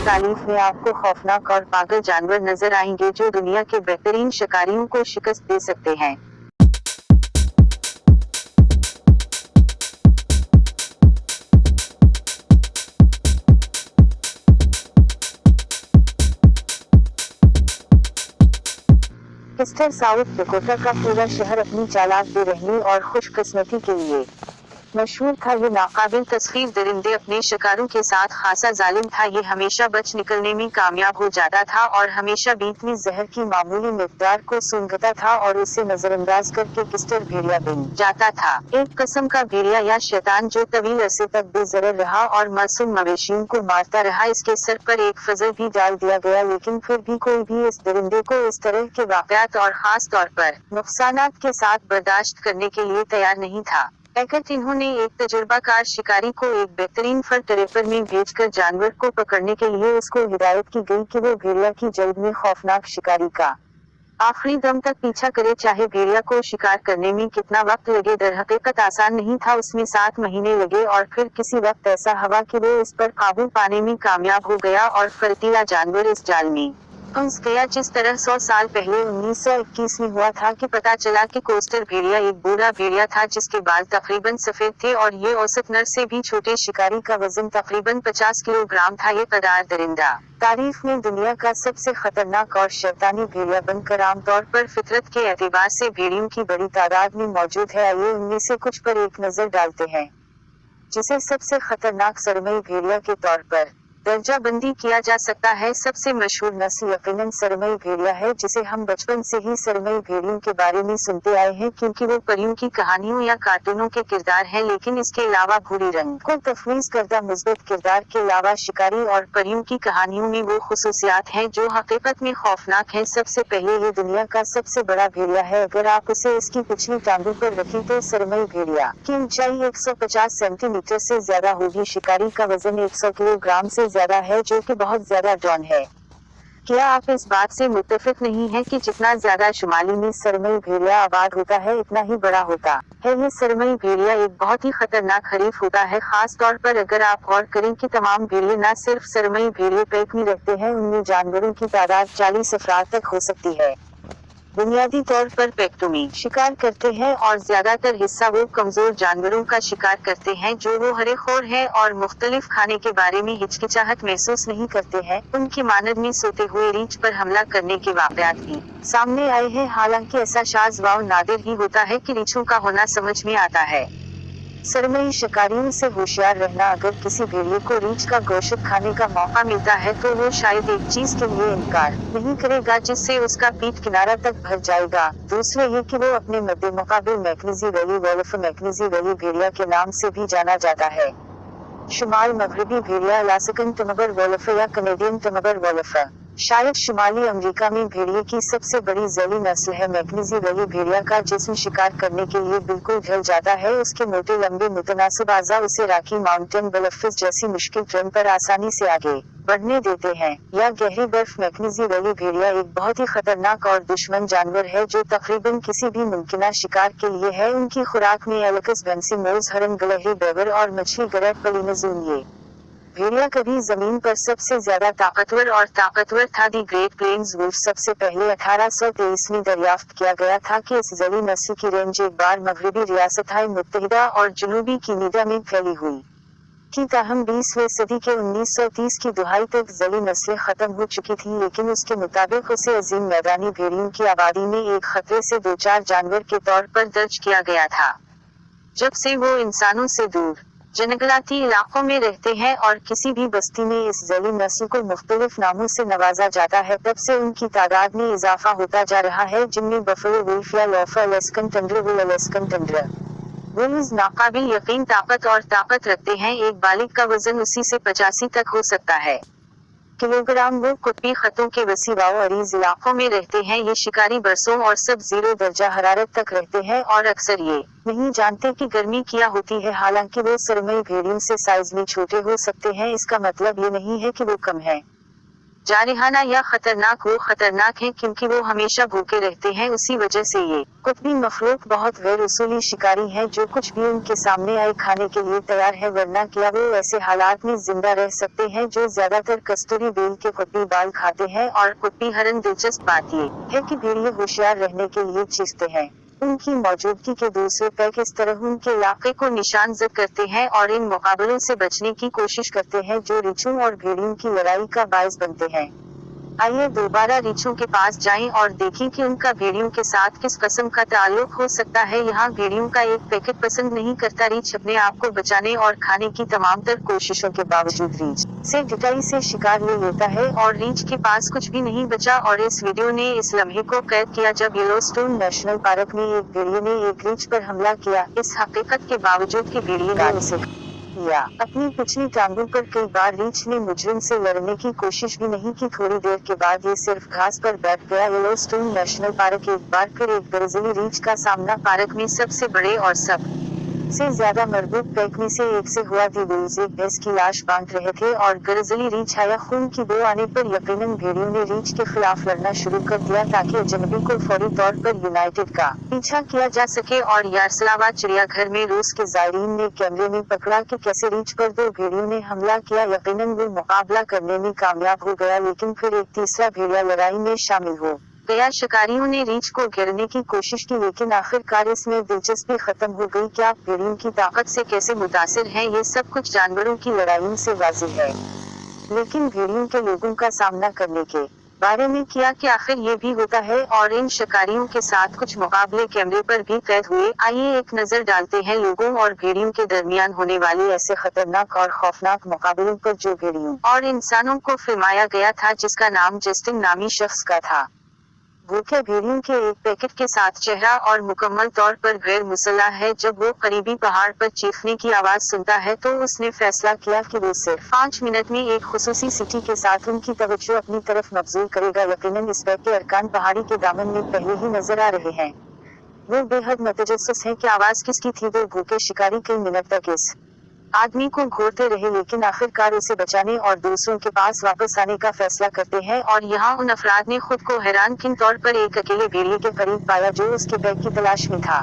तारीफ में आपको खौफनाक और पागल जानवर नजर आएंगे जो दुनिया के बेहतरीन शिकारियों को शिकस्त दे सकते हैं। ईस्टर साउथ डकोटा का पूरा शहर अपनी चालाक बेरहमी और खुशकिस्मती के लिए मशहूर था। ये नाकाबिल तस्खीर दरिंदे अपने शिकारों के साथ खासा जालिम था। ये हमेशा बच निकलने में कामयाब हो जाता था और हमेशा बीच में जहर की मामूली मिकदार को सूंघता था और उसे नजरअंदाज करके किस्टर भेड़िया बन जाता था। एक किस्म का भेड़िया या शैतान जो तवील अरसे तक बेजरर रहा और मासूम मवेशियों को मारता रहा। इसके सर पर एक फजल भी डाल दिया गया, लेकिन फिर भी कोई भी इस दरिंदे को इस तरह के वाकयात और खास तौर पर नुकसानात के साथ बर्दाश्त करने के लिए तैयार नहीं था। इन्होंने एक तजुर्बाकार शिकारी को एक बेहतरीन फर ट्रैपर में भेजकर जानवर को पकड़ने के लिए उसको हिदायत की गई कि वो भेड़िया की जल्द में खौफनाक शिकारी का आखिरी दम तक पीछा करे, चाहे भेड़िया को शिकार करने में कितना वक्त लगे। दरहकीकत आसान नहीं था, उसमें 7 महीने लगे और फिर किसी वक्त ऐसा हुआ कि वो इस पर काबू पाने में कामयाब हो गया और फर्तीला जानवर इस जाल में फंस गया जिस तरह 100 साल पहले 1921 में हुआ था कि पता चला कि कोस्टर भेड़िया एक बूढ़ा भेड़िया था जिसके बाल तकरीबन सफेद थे और ये औसत नर से भी छोटे शिकारी का वजन तकरीबन 50 किलोग्राम था। ये कदार दरिंदा तारीख में दुनिया का सबसे खतरनाक और शैतानी भेड़िया बनकर आमतौर पर फितरत के एतबार से भेड़ियों की बड़ी तादाद में मौजूद है। आइए उनमें से कुछ पर एक नजर डालते हैं, जिसे सबसे खतरनाक सरमई भेड़िया के तौर पर दर्जा बंदी किया जा सकता है। सबसे मशहूर नस्ल यकीनन सरमई भेड़िया है, जिसे हम बचपन से ही सरमई भेड़ियों के बारे में सुनते आए हैं क्योंकि वो परियों की कहानियों या कार्टूनों के किरदार हैं। लेकिन इसके अलावा भूरी रंग को तफवीज करदा मुस्बत किरदार के अलावा शिकारी और परियों की कहानियों में वो खुसूसियात हैं जो हकीकत में खौफनाक हैं। सबसे पहले ये दुनिया का सबसे बड़ा भेड़िया है। अगर आप उसे इसकी पिछली टांगों पर रखें तो सरमई भेड़िया की ऊंचाई 150 सेंटीमीटर से ज्यादा होगी। शिकारी का वजन 100 किलोग्राम से ज्यादा है, जो कि बहुत ज्यादा डॉन है। क्या आप इस बात से मुत्तफिक नहीं हैं कि जितना ज्यादा शुमाली में सरमई भेड़िया आबाद होता है इतना ही बड़ा होता है ये सरमई भेड़िया एक बहुत ही खतरनाक हरीफ होता है, खास तौर पर अगर आप गौर करें कि तमाम भेड़िए न सिर्फ सरमई भेड़िए पैक में रखते हैं, उनमें जानवरों की तादाद 40 अफराद तक हो सकती है। बुनियादी तौर पर पैक्टोमी शिकार करते हैं और ज्यादातर हिस्सा वो कमजोर जानवरों का शिकार करते हैं जो वो हरेखोर है और मुख्तलिफ खाने के बारे में हिचकिचाहट महसूस नहीं करते हैं। उनकी मानद में सोते हुए रीछ पर हमला करने के वाकयात भी सामने आए हैं। हालांकि ऐसा शाज़ व नादिर ही होता है कि रीछों का होना समझ में आता है। सरमई शिकारियों से होशियार रहना। अगर किसी भेड़िए को रीछ का गोश्त खाने का मौका मिलता है तो वो शायद एक चीज के लिए इनकार नहीं करेगा जिससे उसका पीठ किनारा तक भर जाएगा। दूसरे ये कि वो अपने मद्दे मुकाबिल मैकनिजी वैली वोल्फ मैकनिजी वैली भेड़िया के नाम से भी जाना जाता है। शुमाल मगरबी भेड़िया अलास्कन टमबर वोल्फ या कनेडियन टमबर वोल्फ शायद शुमाली अमेरिका में भेड़िए की सबसे बड़ी जैली नस्ल है। मैकनिजी वैली भेड़िया का जिस्म शिकार करने के लिए बिल्कुल ढल जाता है। उसके मोटे लंबे मुतनासिब आज़ा उसे रॉकी माउंटेन बलफिस जैसी मुश्किल ट्रेन पर आसानी से आगे बढ़ने देते हैं। या गहरी बर्फ। मैकनिजी वैली भेड़िया एक बहुत ही खतरनाक और दुश्मन जानवर है जो तकरीबन किसी भी मुमकिन शिकार के लिए है। उनकी खुराक में एलकस बंसी मोज हरन गलहरी बेवर और मछली गरट पलिनजून। ये भेड़िया कभी जमीन पर सबसे ज्यादा ताकतवर था। दी ग्रेट प्लेन्स वुल्फ सबसे पहले 1823 में दरियाफ्त किया गया था कि इस जली नस्ल की रेंज एक बार मगरबी रियासत मुत्तहिदा और जनूबी कीनिडा में फैली हुई थी। ताहम 20वीं सदी के 1930 की दुहाई तक जली नस्लें खत्म हो चुकी थी, लेकिन उसके मुताबिक उसे अजीम मैदानी भेड़ियों की आबादी में एक खतरे से 2-4 जानवर के तौर पर दर्ज किया गया था। जब से वो इंसानों से दूर जंगलाती इलाकों में रहते हैं और किसी भी बस्ती में इस जली नस्ल को मुख्तलिफ नामों से नवाजा जाता है, तब से उनकी तादाद में इजाफा होता जा रहा है, जिनमें बफलो वुल्फ या लोफा अलास्कन टंड्रा वुल अलास्कन टंड्रा वुल्व्स नाकाबिल यकीन ताकत रखते हैं। एक बालिग का वजन 80 से 85 तक हो सकता है किलोग्राम। वो कुतबी खतों के वसी व अरीज इलाकों में रहते हैं। ये शिकारी बरसों और सब 0 दर्जा हरारत तक रहते हैं और अक्सर ये नहीं जानते कि गर्मी क्या होती है। हालांकि वो सरमई भेड़ियों से साइज में छोटे हो सकते हैं, इसका मतलब ये नहीं है कि वो कम है। जारिहाना या खतरनाक। वो खतरनाक हैं क्योंकि वो हमेशा भूखे रहते हैं, उसी वजह से ये कुत्बी मखलूक बहुत गैर उसूली शिकारी हैं जो कुछ भी उनके सामने आए खाने के लिए तैयार है, वरना क्या वो ऐसे हालात में जिंदा रह सकते हैं जो ज्यादातर कस्तूरी बेल के कुत्बी बाल खाते हैं। और कुत्बी हरन। दिलचस्प बात ये है कि भेड़िए होशियार रहने के लिए चीखते हैं। उनकी मौजूदगी के दूसरे पैक इस तरह उनके इलाके को निशानजद करते हैं और इन मुकाबलों से बचने की कोशिश करते हैं जो रीछों और भेड़ियों की लड़ाई का बायस बनते हैं। आइए दोबारा रीछों के पास जाएं और देखें कि उनका भेड़ियों के साथ किस किस्म का ताल्लुक हो सकता है। यहाँ भेड़ियों का एक पैकेट पसंद नहीं करता। रीछ अपने आप को बचाने और खाने की तमाम तर कोशिशों के बावजूद रीछ से ढिठाई से शिकार ले लेता है और रीछ के पास कुछ भी नहीं बचा। और इस वीडियो ने इस लम्हे को कैद किया जब येलोस्टोन नेशनल पार्क में एक भेड़िए ने एक रीछ पर हमला किया, इस हकीकत के बावजूद कि भेड़िए ने उसे या अपनी पिछली टांगों पर कई बार रीछ ने मुजरिम से लड़ने की कोशिश भी नहीं की। थोड़ी देर के बाद ये सिर्फ घास पर बैठ गया। येलोस्टोन नेशनल पार्क एक बार फिर एक ग्रिजली रीछ का सामना पार्क में सबसे बड़े और सब से ज्यादा मरबूत पैक में से एक से हुआ। दी बुल्स एक भैंस की लाश बांध रहे थे और ग्रिजली रीछ आया। खून की बो आने पर यकीनन भेड़ियों ने रीछ के खिलाफ लड़ना शुरू कर दिया ताकि अजनबी को फौरी तौर पर यूनाइटेड का पीछा किया जा सके। और यार्सलावा चिड़ियाघर में रूस के जायरीन ने कैमरे में पकड़ा कि कैसे रीछ पर दो भेड़ियों ने हमला किया। यकीनन वो मुकाबला करने में कामयाब हो गया, लेकिन फिर एक तीसरा भेड़िया लड़ाई में शामिल हो गया। शिकारियों ने रीछ को घेरने की कोशिश की, लेकिन आखिरकार इसमें दिलचस्पी खत्म हो गई। क्या आप भेड़ियों की ताकत से कैसे मुतासिर हैं? ये सब कुछ जानवरों की लड़ाइयों से वाज़ेह है, लेकिन भेड़ियों के लोगों का सामना करने के बारे में किया कि आखिर ये भी होता है। और इन शिकारियों के साथ कुछ मुकाबले कैमरे पर भी कैद हुए। आइए एक नजर डालते हैं लोगों और भेड़ियों के दरमियान होने वाले ऐसे खतरनाक और खौफनाक मुकाबलों पर जो भेड़ियों और इंसानों को फिल्माया गया था, जिसका नाम जस्टिन नामी शख्स का था। भूखे भेड़ियों के एक पैकेट के साथ चेहरा और मुकम्मल तौर पर गैर मुसल्लह है। जब वो करीबी पहाड़ पर चीखने की आवाज सुनता है तो उसने फैसला किया कि वो सिर्फ 5 मिनट में एक खुसूसी सिटी के साथ उनकी तवज्जो अपनी तरफ मबजूल करेगा। यकीनन इस पैक के अरकान पहाड़ी के दामन में पहले ही नजर आ रहे हैं। वो बेहद मतजस्सुस हैं कि आवाज किसकी थी। वो भूखे शिकारी कई मिनट तक इस आदमी को घूरते रहे, लेकिन आखिरकार उसे बचाने और दूसरों के पास वापस आने का फैसला करते हैं। और यहाँ उन अफराद ने खुद को हैरानकुन तौर पर एक अकेले भेड़िए के करीब पाया जो उसके बैग की तलाश में था।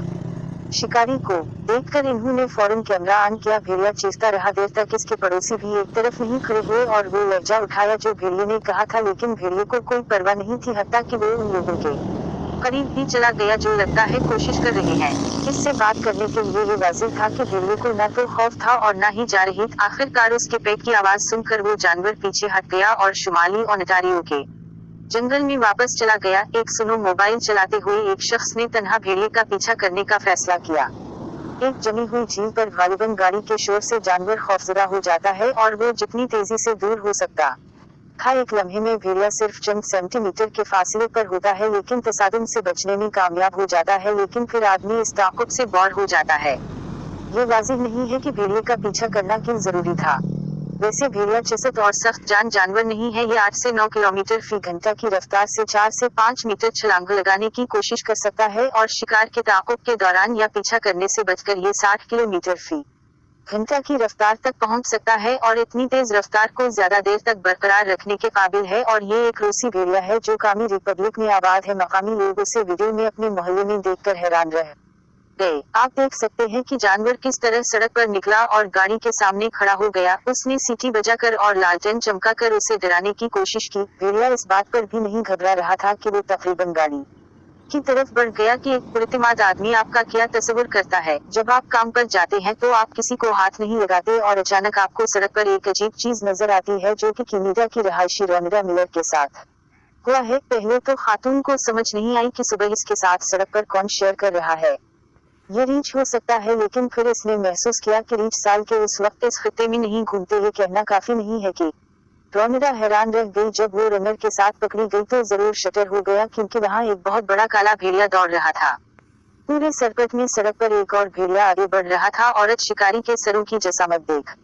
शिकारी को देखकर इन्होंने फौरन कैमरा ऑन किया। भेड़िया चीखता रहा देर तक इसके पड़ोसी भी एक तरफ नहीं खड़े हुए और वो लहजा उठाया जो भेड़िए ने कहा था, लेकिन भेड़िए को कोई परवाह नहीं थी, हत्ता कि वो उन लोगों के करीब भी चला गया जो लगता है कोशिश कर रहे हैं इससे बात करने के लिए। ये वाज़ेह था कि भेड़िए को न तो खौफ था और न ही जारहीत। आखिरकार उसके पैक की आवाज सुनकर वो जानवर पीछे हट गया और शुमाली ओंटारियो के जंगल में वापस चला गया। एक सुनो मोबाइल चलाते हुए एक शख्स ने तन्हा भेड़िए का पीछा करने का फैसला किया। एक जमी हुई झील पर गालिबन गाड़ी के शोर से जानवर खौफजदा हो जाता है और वो जितनी तेजी से दूर हो सकता था एक लम्हे में भेड़िया सिर्फ चंद सेंटीमीटर के फासले पर होता है, लेकिन तसादुम से बचने में कामयाब हो जाता है। लेकिन फिर आदमी इस ताक़ुब से बोर हो जाता है। ये वाज़ेह नहीं है कि भेड़िए का पीछा करना क्यों जरूरी था। वैसे भेड़िया चुस्त और सख्त जानवर नहीं है। ये 8 से 9 किलोमीटर फी घंटा की रफ्तार से 4 से 5 मीटर छलांग लगाने की कोशिश कर सकता है और शिकार के ताक़ुब के दौरान या पीछा करने से बचकर ये 60 किलोमीटर फी घंटा की रफ्तार तक पहुंच सकता है और इतनी तेज रफ्तार को ज्यादा देर तक बरकरार रखने के काबिल है। और ये एक रूसी भेड़िया है जो कामी रिपब्लिक में आबाद है। मकामी लोग उसे वीडियो में अपने मोहल्ले में देखकर हैरान रह गए। आप देख सकते हैं कि जानवर किस तरह सड़क पर निकला और गाड़ी के सामने खड़ा हो गया। उसने सीटी बजाकर और लालटेन चमकाकर उसे डराने की कोशिश की। भेड़िया इस बात पर भी नहीं घबरा रहा था कि वो तकरीबन गाड़ी की तरफ बढ़ गया कि एक पुरइत्मीनान आदमी आपका क्या तस्वुर करता है। जब आप काम पर जाते हैं तो आप किसी को हाथ नहीं लगाते और अचानक आपको सड़क पर एक अजीब चीज नजर आती है जो कि कैनेडा की रहायशी रोनिडा मिलर के साथ हुआ है। पहले तो खातून को समझ नहीं आई कि सुबह इसके साथ सड़क पर कौन शेयर कर रहा है। ये रीछ हो सकता है, लेकिन फिर इसने महसूस किया कि रीछ साल के उस वक्त इस खित्ते में नहीं घूमते। ये कहना काफी नहीं है कि रोनिडा हैरान रह गई। जब वो रनर के साथ पकड़ी गई तो जरूर शटर हो गया, क्योंकि वहाँ एक बहुत बड़ा काला भेड़िया दौड़ रहा था। पूरे सरपट में सड़क पर एक और भेड़िया आगे बढ़ रहा था। औरत शिकारी के सरों की जसामत देख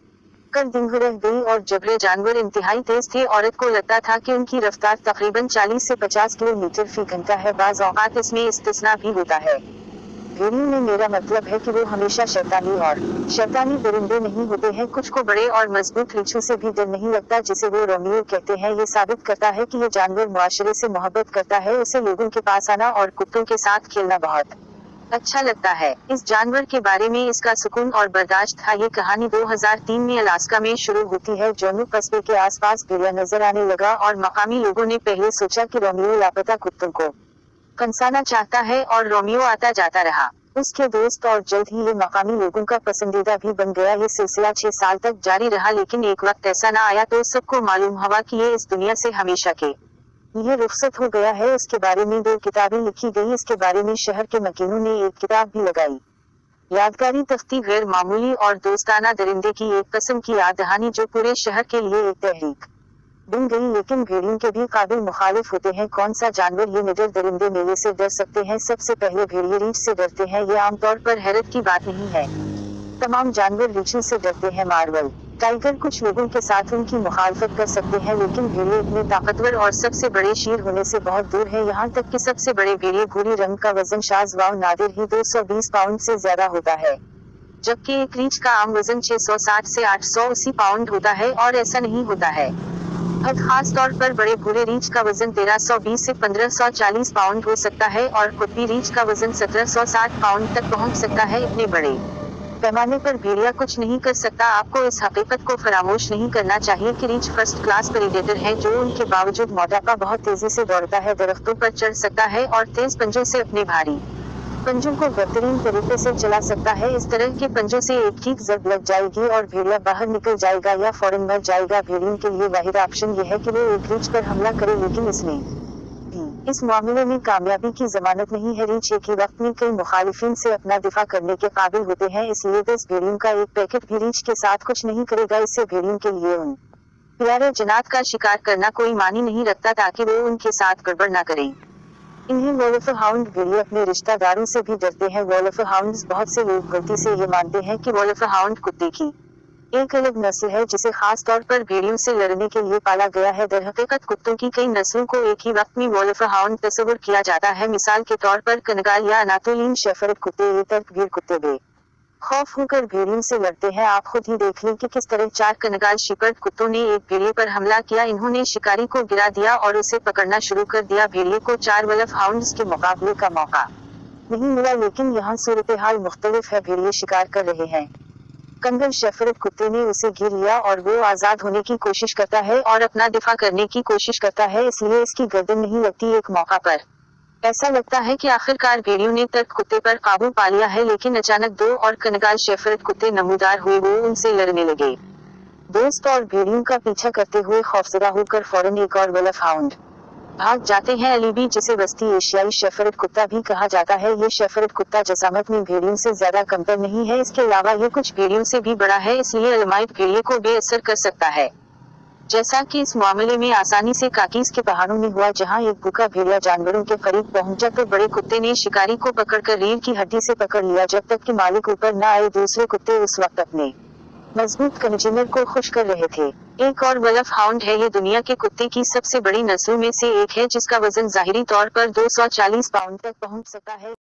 कर दिंग रह गई और जबरे जानवर इंतहाई तेज थे। औरत को लगता था कि उनकी रफ्तार तकरीबन 40 से 50 किलोमीटर फी घंटा है। बाज औकात इसमें इस्तिस्ना भी होता है। भेड़ियों ने मेरा मतलब है कि वो हमेशा शैतानी दरिंदे नहीं होते हैं। कुछ को बड़े और मजबूत रीछों से भी डर नहीं लगता जिसे वो रोमियो कहते हैं। ये साबित करता है कि ये जानवर मुआशरे से मोहब्बत करता है। उसे लोगों के पास आना और कुत्तों के साथ खेलना बहुत अच्छा लगता है। इस जानवर के बारे में इसका सुकून और बर्दाश्त था। ये कहानी 2003 में अलास्का में शुरू होती है। जोनू कस्बे के आसपास भेड़िया नजर आने लगा और मकामी लोगों ने पहले सोचा कि रोमियो लापता कुत्तों को फंसाना चाहता है और रोमियो आता जाता रहा उसके दोस्त और जल्द ही ये मकामी लोगों का पसंदीदा भी बन गया। ये सिलसिला 6 साल तक जारी रहा, लेकिन एक वक्त ऐसा ना आया तो सबको मालूम हुआ कि ये इस दुनिया से हमेशा के लिए रुखसत हो गया है। उसके बारे में 2 किताबें लिखी गई। इसके बारे में शहर के मकीनों ने एक किताब भी लगाई, यादगारी तख्ती गैर मामूली और दोस्ताना दरिंदे की एक किस्म की याद दहानी जो पूरे शहर के लिए एक तहरीक बन गई। लेकिन भेड़ियों के भी काबिल मुखालिफ होते हैं। कौन सा जानवर ये निडर दरिंदे मेले से डर सकते हैं? सबसे पहले भेड़िए रीछ से डरते हैं। ये आमतौर पर हैरत की बात नहीं है, तमाम जानवर रीछों से डरते हैं। मार्वल टाइगर कुछ लोगों के साथ उनकी मुखालफत कर सकते हैं, लेकिन भेड़िए इतने ताकतवर और सबसे बड़े शीर होने से बहुत दूर है। यहाँ तक कि सबसे बड़े भेड़िए भूरी रंग का वजन शाज़ व नादिर ही 220 पाउंड से ज्यादा होता है, जबकि एक रीछ का आम वजन 660 से 880 पाउंड होता है। और ऐसा नहीं होता है हद खास तौर पर बड़े भूरे रीछ का वजन 1320 से 1540 पाउंड हो सकता है और कुत्ती रीछ का वजन 1760 पाउंड तक पहुंच सकता है। इतने बड़े पैमाने पर भेड़िया कुछ नहीं कर सकता। आपको इस हकीकत को फरामोश नहीं करना चाहिए कि रीछ फर्स्ट क्लास प्रेडेटर है, जो उनके बावजूद मोटापा बहुत तेजी से दौड़ता है, दरख्तों पर चढ़ सकता है और तेज पंजों से अपने भारी पंजों को बेहतरीन तरीके से चला सकता है। इस तरह के पंजों से एक ठीक जब लग जाएगी और भेड़िया बाहर निकल जाएगा या फौरन मर जाएगा। भेड़ियों के लिए वाहिद ऑप्शन ये है कि वो एक रीछ पर हमला करे, लेकिन इसमें भी इस मामले में कामयाबी की जमानत नहीं है। रीछ एक ही वक्त में कई मुखालिफिन से अपना दिफा करने के काबिल होते हैं, इसलिए 10 भेड़ियों का एक पैकेट भी रीछ के साथ कुछ नहीं करेगा। इससे भेड़ियों के लिए उन प्यारे जनात का शिकार करना कोई मानी नहीं रखता, ताकि वो उनके साथ गड़बड़ न करें। इन्हें वोल्फ हाउंड भेड़िए अपने रिश्तेदारों से भी डरते हैं। वोल्फ हाउंड्स बहुत से लोग गलती से ये मानते हैं कि वोल्फ हाउंड कुत्ते की एक अलग नस्ल है जिसे खास तौर पर भेड़ियों से लड़ने के लिए पाला गया है। दरहकीकत कुत्तों की कई नस्लों को एक ही वक्त में वोल्फ हाउंड तस्वुर किया जाता है। मिसाल के तौर पर कनगाल या अनातोलियन शेफर्ड कुत्ते, ये तर्कगीर कुत्ते बे खौफ होकर भेड़ियों से लड़ते हैं। आप खुद ही देख लें कि किस तरह 4 कनगाल शेफर्ड कुत्तों ने एक भेड़िए पर हमला किया। इन्होंने शिकारी को गिरा दिया और उसे पकड़ना शुरू कर दिया। भेड़िए को 4 वोल्फ हाउंड्स के मुकाबले का मौका नहीं मिला, लेकिन यहाँ सूरत हाल मुख्तलिफ है। भेड़िए शिकार कर रहे हैं, कंगल शेफर्ड कुत्ते ने उसे घेर लिया और वो आजाद होने की कोशिश करता है और अपना दिफा करने की कोशिश करता है, इसलिए इसकी गर्दन नहीं लगती। एक मौका पर ऐसा लगता है कि आखिरकार भेड़ियों ने तर्क कुत्ते पर काबू पा लिया है, लेकिन अचानक 2 और कनगाल शेफर्ड कुत्ते नमूदार हुए। वो उनसे लड़ने लगे। दोस्त और भेड़ियों का पीछा करते हुए खौफजदा होकर फौरन एक और वोल्फ हाउंड भाग जाते हैं। अलीबी, जिसे वस्ती एशियाई शेफर्ड कुत्ता भी कहा जाता है, ये शेफर्ड कुत्ता जसामत में भेड़ियों से ज्यादा कमतर नहीं है। इसके अलावा ये कुछ भेड़ियों से भी बड़ा है, इसलिए अलमाइट भेड़िए को बेअसर कर सकता है, जैसा कि इस मामले में आसानी से काकीज के पहाड़ों में हुआ, जहां एक भूखा भेड़िया जानवरों के करीब पहुंचा तो बड़े कुत्ते ने शिकारी को पकड़कर रीढ़ की हड्डी से पकड़ लिया जब तक कि मालिक ऊपर न आए। दूसरे कुत्ते उस वक्त अपने मजबूत कंजीमर को खुश कर रहे थे। एक और वोल्फ हाउंड है। ये दुनिया के कुत्ते की सबसे बड़ी नस्लों में से एक है, जिसका वजन जाहिरी तौर पर 240 पाउंड तक पहुंच सकता है।